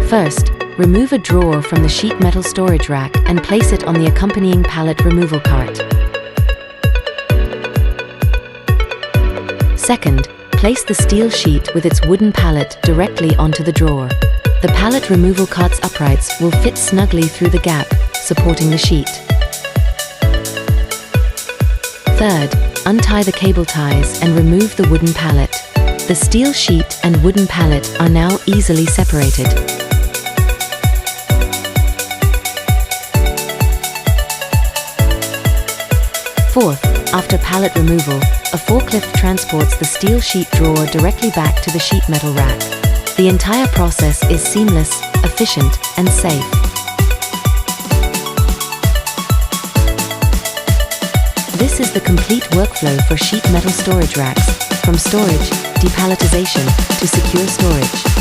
First, remove a drawer from the sheet metal storage rack and place it on the accompanying pallet removal cart. Second, place the steel sheet with its wooden pallet directly onto the drawer. The pallet removal cart's uprights will fit snugly through the gap, supporting the sheet. Third, untie the cable ties and remove the wooden pallet. The steel sheet and wooden pallet are now easily separated. Fourth, after pallet removal, a forklift transports the steel sheet drawer directly back to the sheet metal rack. The entire process is seamless, efficient, and safe. This is the complete workflow for sheet metal storage racks, from storage, depalletization, to secure storage.